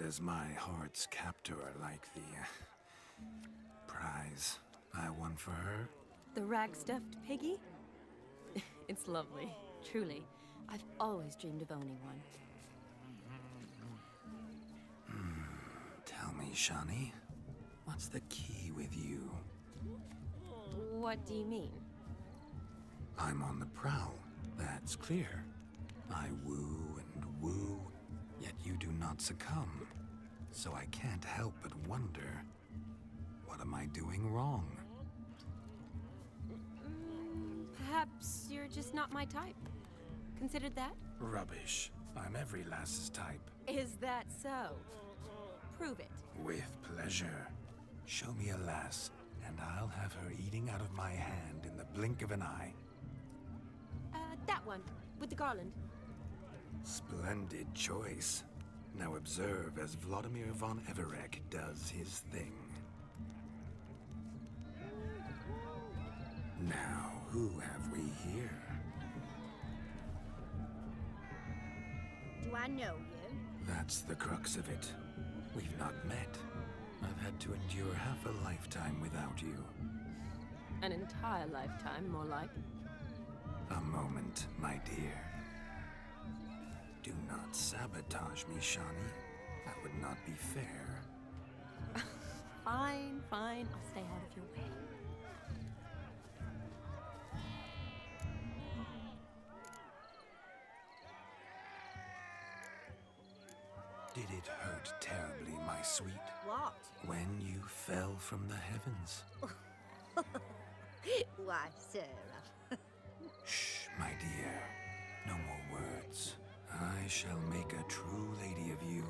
does my heart's captor like the prize I won for her? The rag-stuffed piggy? It's lovely, truly. I've always dreamed of owning one. Tell me, Shani, what's the key with you? What do you mean? I'm on the prowl, that's clear. I woo and woo, yet you do not succumb. So I can't help but wonder, what am I doing wrong? Perhaps you're just not my type. Considered that? Rubbish. I'm every lass's type. Is that so? Prove it. With pleasure. Show me a lass, and I'll have her eating out of my hand in the blink of an eye. That one, with the garland. Splendid choice. Now observe as Vladimir von Everek does his thing. Now, who have we here? Do I know you? That's the crux of it. We've not met. I've had to endure half a lifetime without you. An entire lifetime, more like. A moment, my dear. Do not sabotage me, Shani. That would not be fair. Fine, fine. I'll stay out of your way. Did it hurt terribly, my sweet? What? When you fell from the heavens? Why, Sarah. Shh, my dear. No more words. I shall make a true lady of you.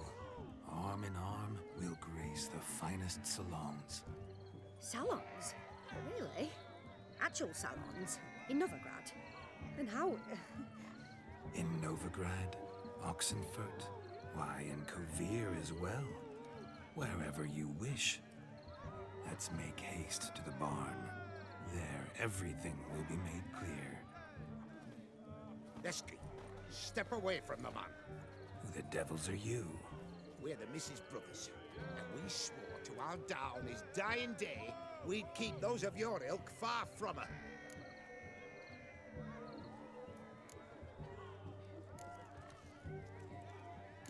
Arm in arm, we'll grace the finest salons. Salons? Really? Actual salons? In Novigrad? And how... In Novigrad, Oxenfurt, why, in Kovir as well. Wherever you wish. Let's make haste to the barn. There, everything will be made clear. Lesky, step away from the man. Who the devils are you? We're the Mrs. Brothers, and we swore to our da on his dying day we'd keep those of your ilk far from her.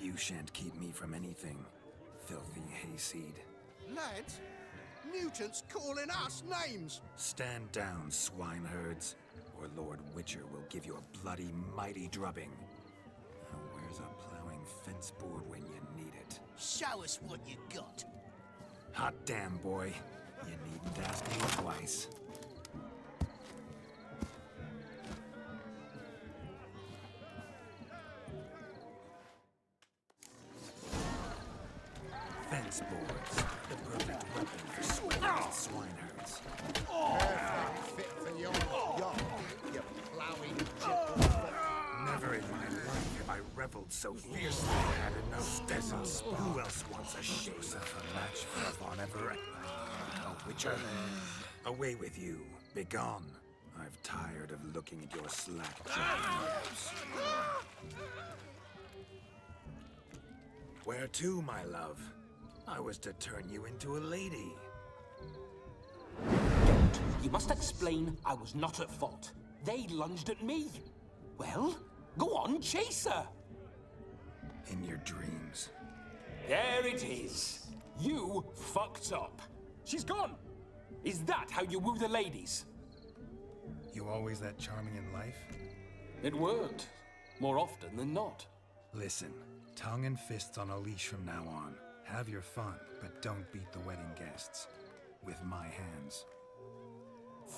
You shan't keep me from anything, filthy hayseed. Lads, mutants calling us names. Stand down, swineherds, or Lord Witcher will give you a bloody mighty drubbing. Now, where's a plowing fence board when you need it? Show us what you got. Hot damn, boy. You needn't ask me twice. Fence boards, the perfect weapon for swineherds. Perfect fit for your you plowing gentleman. Never in my life have I reveled so fiercely I had enough peasants. Who else wants a Joseph a match for Von Everett? A Witcher. Away with you. Begone. I've tired of looking at your slack jackrabbits. Where to, my love? I was to turn you into a lady. Don't. You must explain I was not at fault. They lunged at me. Well, go on, chase her. In your dreams. There it is. You fucked up. She's gone. Is that how you woo the ladies? You always that charming in life? It worked. More often than not. Listen, tongue and fists on a leash from now on. Have your fun, but don't beat the wedding guests. With my hands.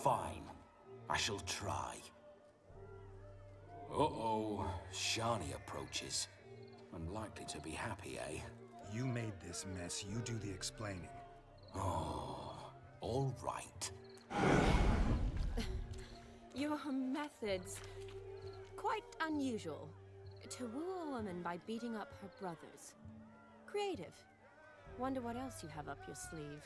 Fine. I shall try. Uh-oh. Shani approaches. Unlikely to be happy, eh? You made this mess, you do the explaining. Oh, all right. Your methods... quite unusual. To woo a woman by beating up her brothers. Creative. Wonder what else you have up your sleeve.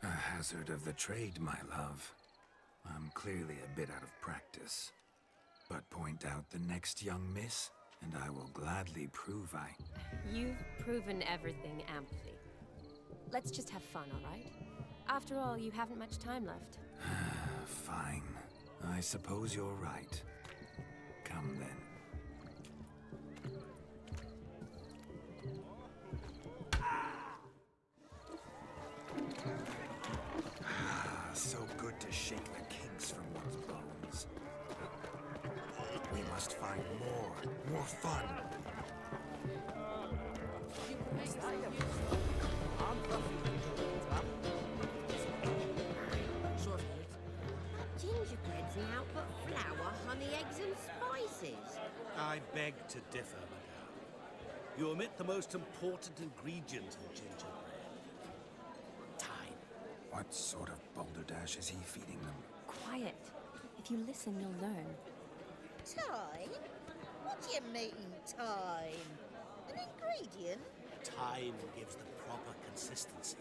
A hazard of the trade, my love. I'm clearly a bit out of practice. Point out the next young miss, and I will gladly prove I... You've proven everything amply. Let's just have fun, all right? After all, you haven't much time left. Fine. I suppose you're right. Come then. So good to shake the kinks from one's bones. We must find more fun. Gingerbread's now but flour, honey, eggs and spices. I beg to differ, madame. You omit the most important ingredient in gingerbread. Time. What sort of balderdash is he feeding them? Quiet. If you listen, you'll learn. Time? What do you mean, time? An ingredient? Time gives the proper consistency.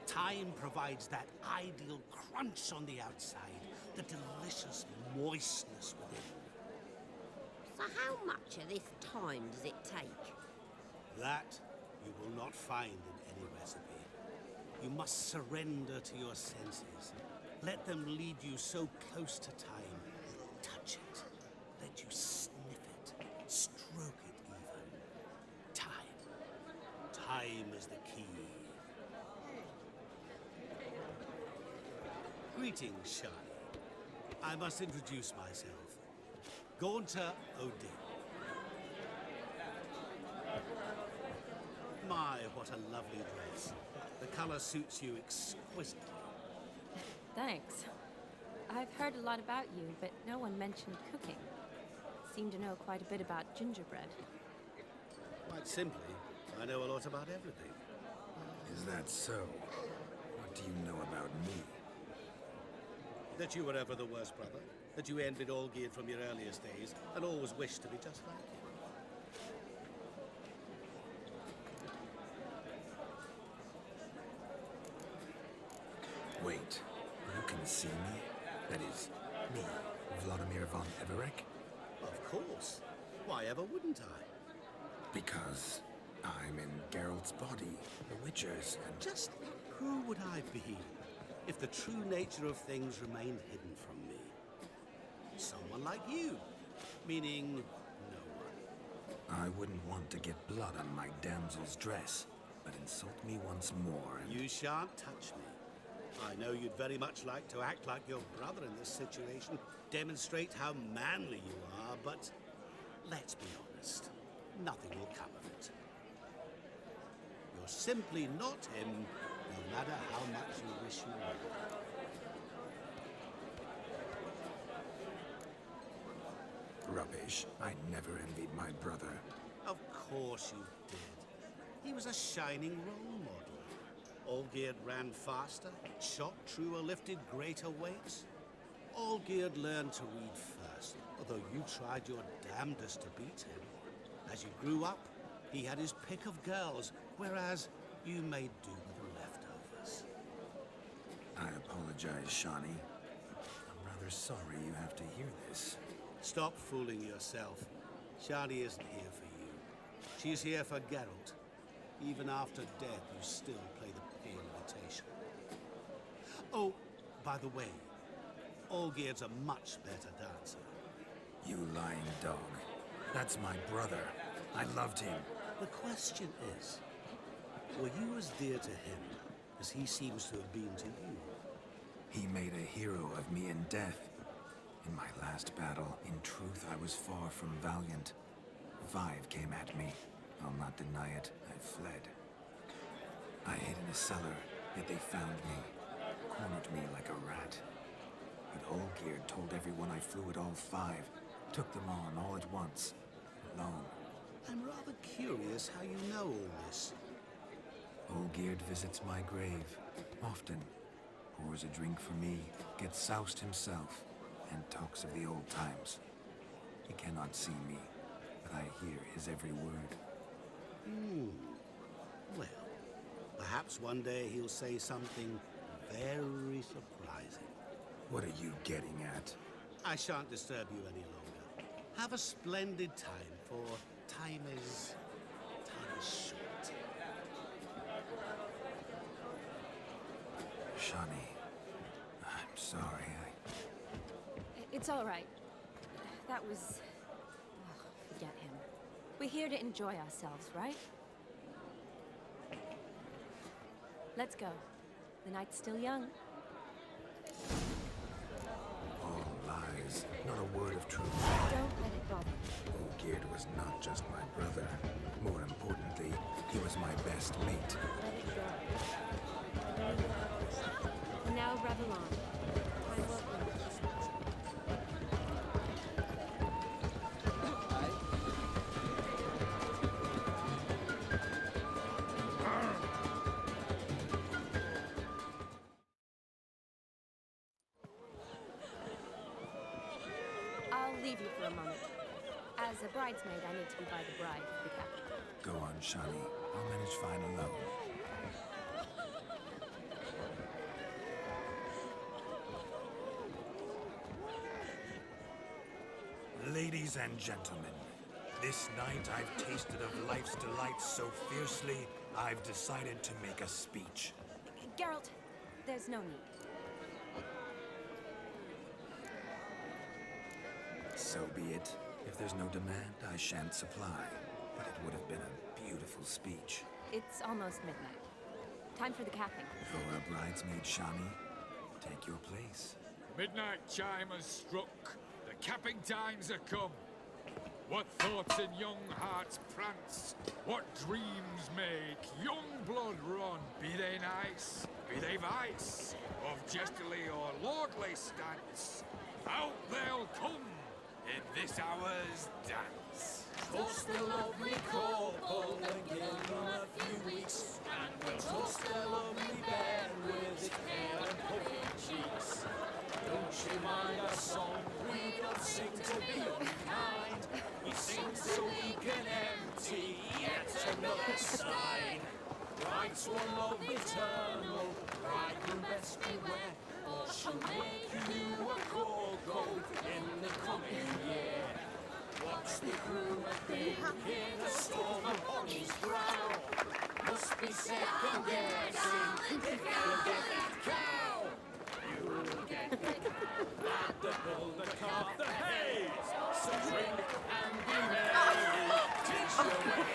Time provides that ideal crunch on the outside, the delicious moistness within. So how much of this time does it take? That you will not find in any recipe. You must surrender to your senses. Let them lead you so close to time. Touch it. Let you sniff it. Stroke it even. Time. Time is the key. Greetings, Shani. I must introduce myself. Gaunter O'Dill. My, what a lovely dress. The color suits you exquisitely. Thanks. I've heard a lot about you, but no one mentioned cooking. Seem to know quite a bit about gingerbread. Quite simply, I know a lot about everything. Is that so? What do you know about me? That you were ever the worst brother, that you envied Olgierd from your earliest days, and always wished to be just like him. Wait, you can see me? That is, me, Vladimir von Everek? Of course. Why ever wouldn't I? Because I'm in Geralt's body, the Witcher's, and... Just who would I be if the true nature of things remained hidden from me? Someone like you, meaning no one. I wouldn't want to get blood on my damsel's dress, but insult me once more and... You shan't touch me. I know you'd very much like to act like your brother in this situation, demonstrate how manly you are, but let's be honest, nothing will come of it. You're simply not him, no matter how much you wish you were. Rubbish. I never envied my brother. Of course you did. He was a shining role model. Olgierd ran faster, shot truer, lifted greater weights. Olgierd learned to read first, although you tried your damnedest to beat him. As you grew up, he had his pick of girls, whereas you made do with the leftovers. I apologize, Shani. I'm rather sorry you have to hear this. Stop fooling yourself. Shani isn't here for you. She's here for Geralt. Even after death, you still play the pale imitation. Oh, by the way, Olgierd's a much better dancer. You lying dog. That's my brother. I loved him. The question is, were you as dear to him as he seems to have been to you? He made a hero of me in death. In my last battle, in truth, I was far from valiant. 5 came at me. I'll not deny it. I fled. I hid in a cellar, yet they found me. Cornered me like a rat. But Olgierd told everyone I flew at all 5. Took them on all at once. Alone. I'm rather curious how you know all this. Olgierd visits my grave. Often. Pours a drink for me. Gets soused himself. And talks of the old times. He cannot see me, but I hear his every word. Well, perhaps one day he'll say something very surprising. What are you getting at? I shan't disturb you any longer. Have a splendid time, for time is short. Shani, I'm sorry. It's all right. That was... Oh, forget him. We're here to enjoy ourselves, right? Let's go. The night's still young. All lies, not a word of truth. Don't let it bother you. Olgierd was not just my brother. More importantly, he was my best mate. Let it go. Now revel on. I won't wait. I'll leave you for a moment. As a bridesmaid, I need to be by the bride for the captain. Go on, Shani. I'll manage fine alone. Ladies and gentlemen, this night I've tasted of life's delights so fiercely, I've decided to make a speech. Geralt, there's no need. So be it. If there's no demand, I shan't supply. But it would have been a beautiful speech. It's almost midnight. Time for the capping. You're a bridesmaid, Shani. Take your place. Midnight chime has struck. The capping times are come. What thoughts in young hearts prance? What dreams make young blood run? Be they nice, be they vice, of jestily or lordly stance, out they'll come in this hour's dance. Toast the lovely couple and give them a few weeks, and we'll toast the lovely bed with its hair and puffy cheeks. Don't you mind our song? We don't sing to be unkind. We sing so we can empty yet another stein. Bride's one love eternal, bridegroom best beware, or she'll make you a go-go in the coming year. What's the groom thinking? A storm upon his brow. Must be second guessing if you'll get that cow. You'll get the at the bull, the calf, the hay. So drink and be merry. Teach your way.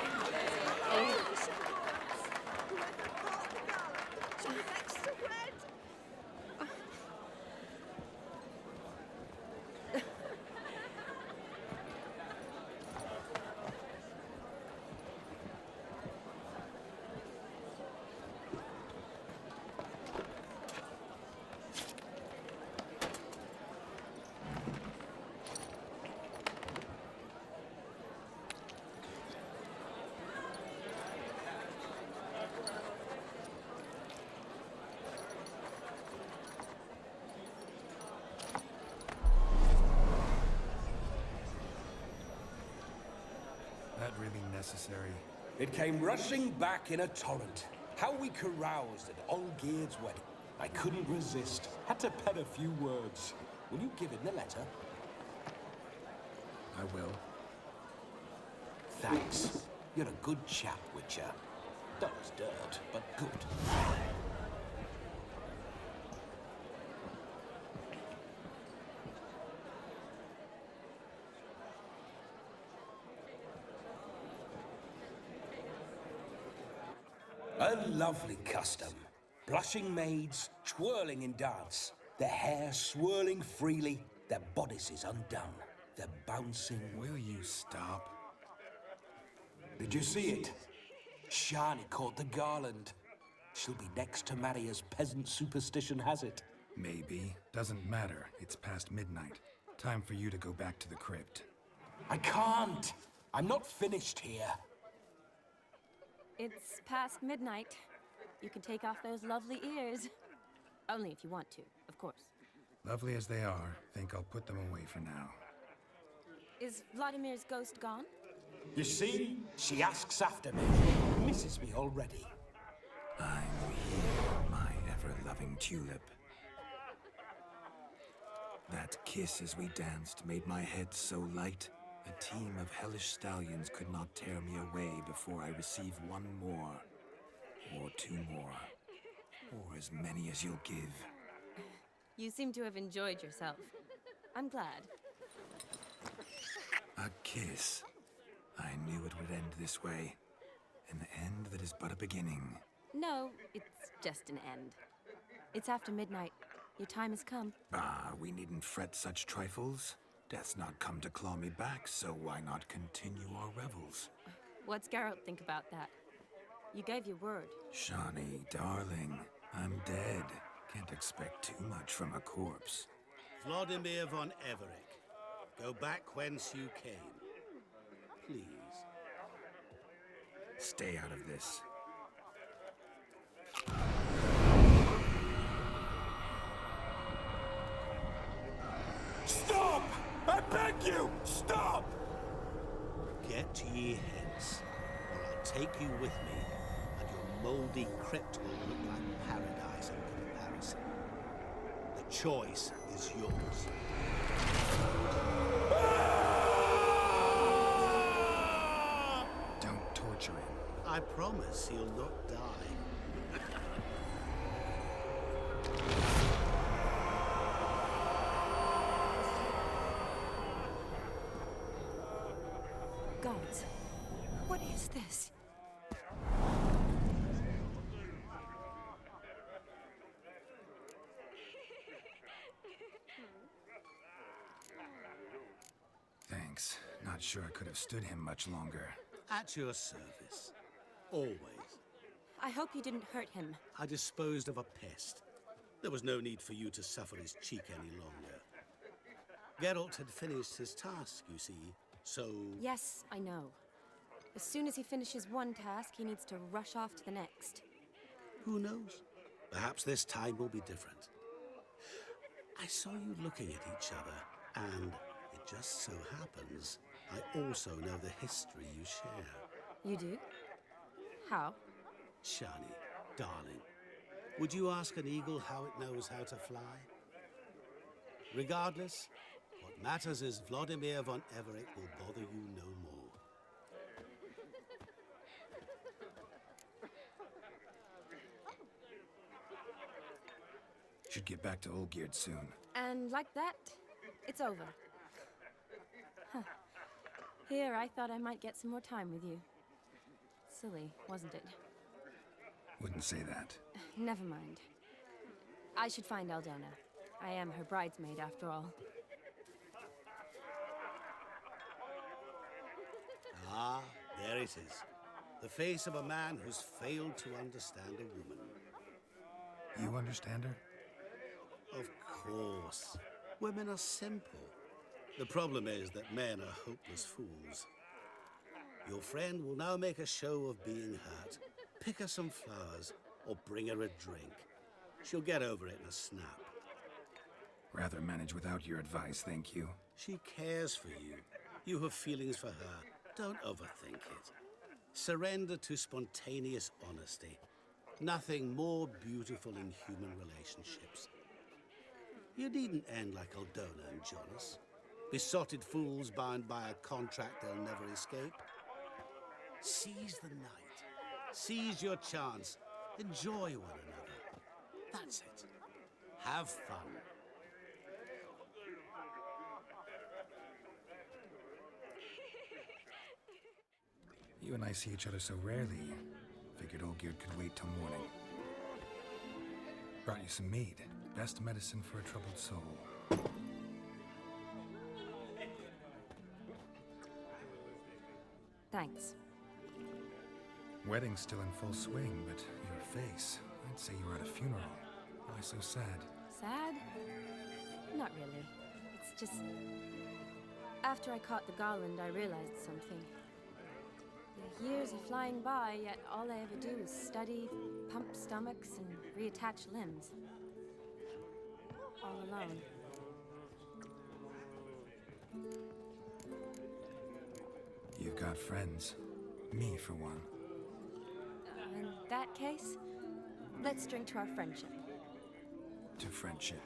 That really necessary? It came rushing back in a torrent. How we caroused at Olgierd's wedding. I couldn't resist. Had to pen a few words. Will you give him the letter? I will. Thanks. You're a good chap, Witcher. Dull's dirt, but good. A lovely custom. Blushing maids, twirling in dance. Their hair swirling freely, their bodices undone. They're bouncing. Will you stop? Did you see it? Shani caught the garland. She'll be next to marry as peasant superstition has it. Maybe. Doesn't matter. It's past midnight. Time for you to go back to the crypt. I can't. I'm not finished here. It's past midnight. You can take off those lovely ears. Only if you want to, of course. Lovely as they are, think I'll put them away for now. Is Vladimir's ghost gone? You see? She asks after me. Misses me already. I'm here, my ever-loving tulip. That kiss as we danced made my head so light. A team of hellish stallions could not tear me away before I receive one more, or two more, or as many as you'll give. You seem to have enjoyed yourself. I'm glad. A kiss. I knew it would end this way. An end that is but a beginning. No, it's just an end. It's after midnight. Your time has come. Ah, we needn't fret such trifles. Death's not come to claw me back, so why not continue our revels? What's Geralt think about that? You gave your word. Shani, darling, I'm dead. Can't expect too much from a corpse. Vladimir von Everett, go back whence you came. Please. Stay out of this. Stop! I beg you! Stop! Get ye hence, or I'll take you with me, and your mouldy crypt will look like paradise in comparison. The choice is yours. Don't torture him. I promise he'll not die. Gods, what is this? Thanks. Not sure I could have stood him much longer. At your service. Always. I hope you didn't hurt him. I disposed of a pest. There was no need for you to suffer his cheek any longer. Geralt had finished his task, you see, so... Yes, I know. As soon as he finishes one task, he needs to rush off to the next. Who knows? Perhaps this time will be different. I saw you looking at each other, and it just so happens I also know the history you share. You do? How? Shani, darling, would you ask an eagle how it knows how to fly? Regardless, what matters is Vladimir von Everett will bother you no more. Should get back to Olgierd soon. And like that, it's over. Huh. Here, I thought I might get some more time with you. Silly, wasn't it? Wouldn't say that. Never mind. I should find Aldona. I am her bridesmaid, after all. Ah, there it is. The face of a man who's failed to understand a woman. You understand her? Of course. Women are simple. The problem is that men are hopeless fools. Your friend will now make a show of being hurt. Pick her some flowers, or bring her a drink. She'll get over it in a snap. Rather manage without your advice, thank you. She cares for you. You have feelings for her. Don't overthink it. Surrender to spontaneous honesty. Nothing more beautiful in human relationships. You needn't end like Aldona and Jonas. Besotted fools bound by a contract they'll never escape. Seize the night. Seize your chance. Enjoy one another. That's it. Have fun. You and I see each other so rarely. Figured Olgierd could wait till morning. Brought you some mead. Best medicine for a troubled soul. Thanks. Wedding's still in full swing, but your face, I'd say you were at a funeral. Why so sad? Sad? Not really. It's just... After I caught the garland, I realized something. The years are flying by, yet all I ever do is study, pump stomachs, and reattach limbs. All alone. You've got friends. Me, for one. In that case, let's drink to our friendship. To friendship.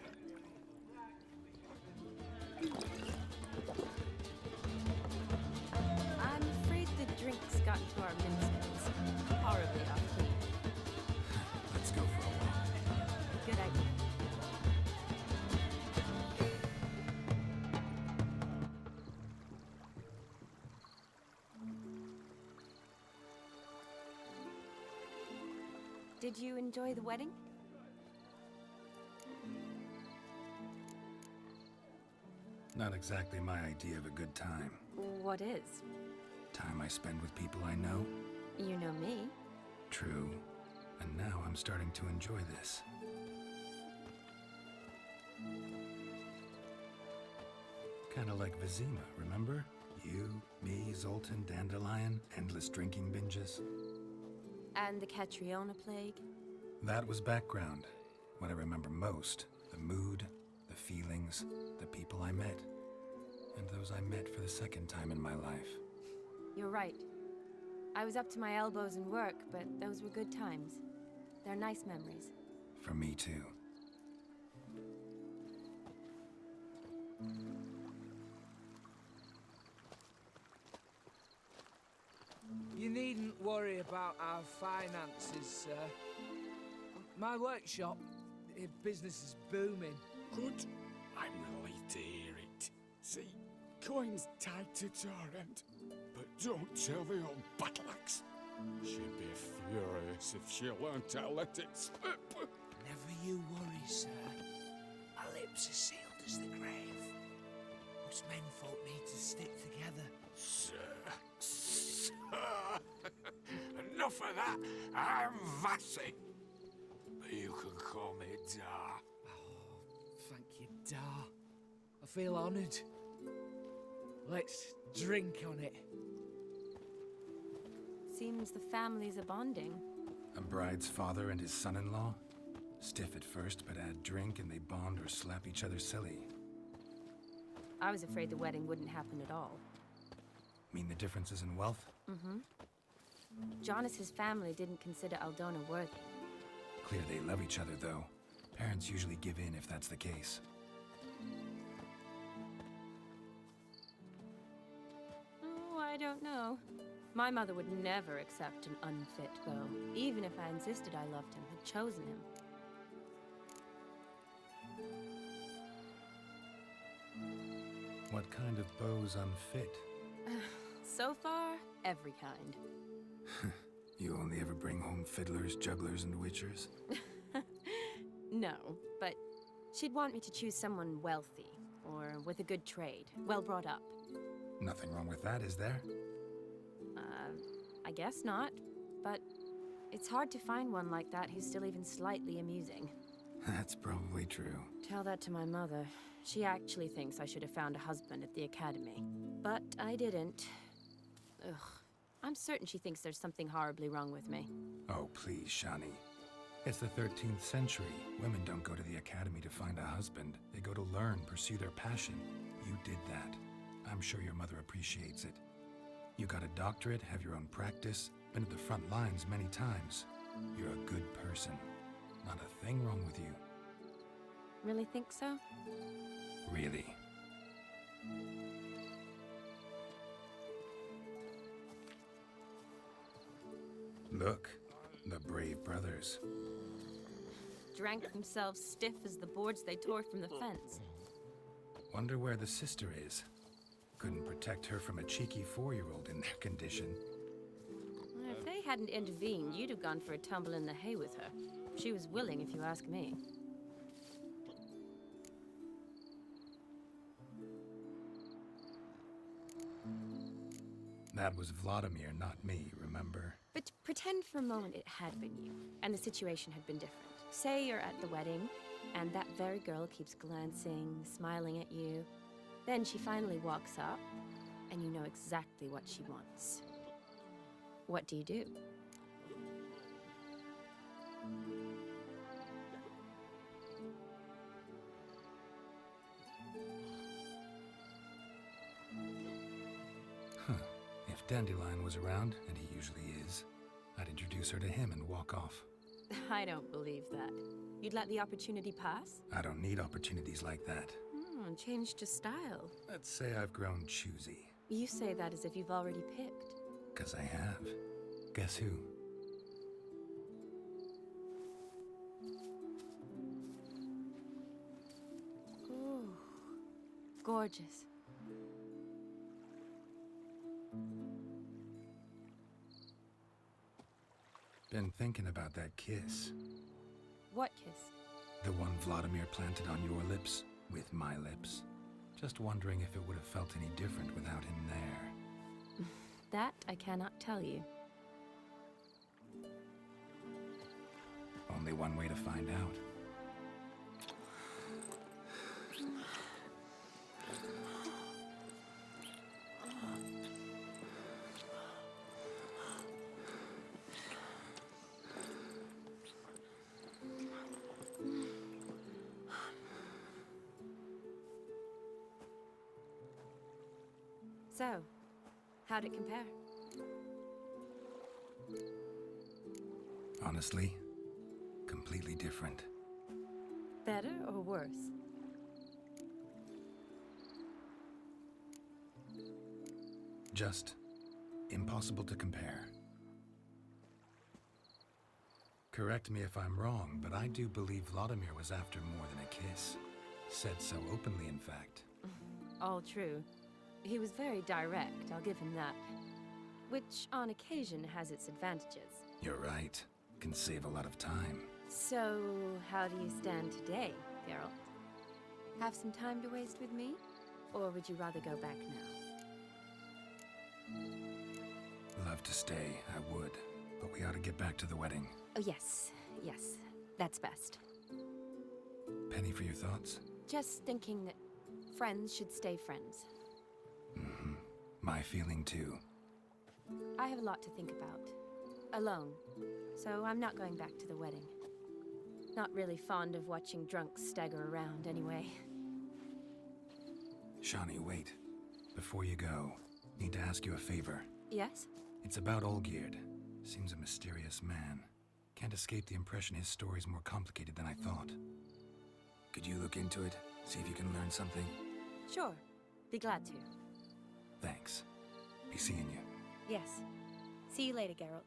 to our minstrels. Horribly off-key. Let's go for a walk. Good idea. Did you enjoy the wedding? Not exactly my idea of a good time. What is? Time I spend with people I know. You know me. True. And now I'm starting to enjoy this. Kinda like Vizima, remember? You, me, Zoltan, Dandelion, endless drinking binges. And the Catriona plague? That was background. What I remember most, the mood, the feelings, the people I met. And those I met for the second time in my life. You're right. I was up to my elbows in work, but those were good times. They're nice memories. For me too. You needn't worry about our finances, sir. My workshop, business is booming. Good. I'm relieved to hear it. See, coin's tight to torrent, but don't tell the old battle axe. She'd be furious if she learned to let it slip. Never you worry, sir. Our lips are sealed as the grave. Us menfolk need to stick together. Sir. Enough of that. I'm Vassy. But you can call me Dar. Oh, thank you, Dar. I feel honoured. Let's drink on it. Seems the families are bonding. A bride's father and his son-in-law? Stiff at first, but add drink and they bond or slap each other silly. I was afraid the wedding wouldn't happen at all. Mean the differences in wealth? Mm-hmm. Jonas's family didn't consider Aldona worthy. Clear they love each other, though. Parents usually give in if that's the case. Oh, I don't know. My mother would never accept an unfit beau, even if I insisted I loved him, had chosen him. What kind of beau's unfit? So far, every kind. You only ever bring home fiddlers, jugglers, and witchers? No, but she'd want me to choose someone wealthy, or with a good trade, well brought up. Nothing wrong with that, is there? I guess not, but it's hard to find one like that who's still even slightly amusing. That's probably true. Tell that to my mother. She actually thinks I should have found a husband at the academy. But I didn't. Ugh. I'm certain she thinks there's something horribly wrong with me. Oh, please, Shani. It's the 13th century. Women don't go to the academy to find a husband. They go to learn, pursue their passion. You did that. I'm sure your mother appreciates it. You got a doctorate, have your own practice, been at the front lines many times. You're a good person. Not a thing wrong with you. Really think so? Really. Look, the brave brothers. Drank themselves stiff as the boards they tore from the fence. Wonder where the sister is. Couldn't protect her from a cheeky 4-year-old in their condition. If they hadn't intervened, you'd have gone for a tumble in the hay with her. She was willing, if you ask me. That was Vladimir, not me, remember? But pretend for a moment it had been you, and the situation had been different. Say you're at the wedding, and that very girl keeps glancing, smiling at you. Then she finally walks up, and you know exactly what she wants. What do you do? Huh. If Dandelion was around, and he usually is, I'd introduce her to him and walk off. I don't believe that. You'd let the opportunity pass? I don't need opportunities like that. Changed your style. Let's say I've grown choosy. You say that as if you've already picked. 'Cause I have. Guess who? Ooh, gorgeous. Been thinking about that kiss. What kiss? The one Vladimir planted on your lips with my lips. Just wondering if it would have felt any different without him there. That I cannot tell you. Only one way to find out. So, how'd it compare? Honestly, completely different. Better or worse? Just impossible to compare. Correct me if I'm wrong, but I do believe Vladimir was after more than a kiss. Said so openly, in fact. All true. He was very direct, I'll give him that. Which, on occasion, has its advantages. You're right. Can save a lot of time. So, how do you stand today, Geralt? Have some time to waste with me? Or would you rather go back now? Love to stay, I would. But we ought to get back to the wedding. Oh, yes. Yes. That's best. Penny for your thoughts? Just thinking that friends should stay friends. Mm-hmm. My feeling too. I have a lot to think about. Alone. So I'm not going back to the wedding. Not really fond of watching drunks stagger around, anyway. Shani, wait. Before you go, need to ask you a favor. Yes? It's about Olgierd. Seems a mysterious man. Can't escape the impression his story's more complicated than I thought. Could you look into it? See if you can learn something? Sure. Be glad to. Thanks. Be seeing you. Yes. See you later, Geralt.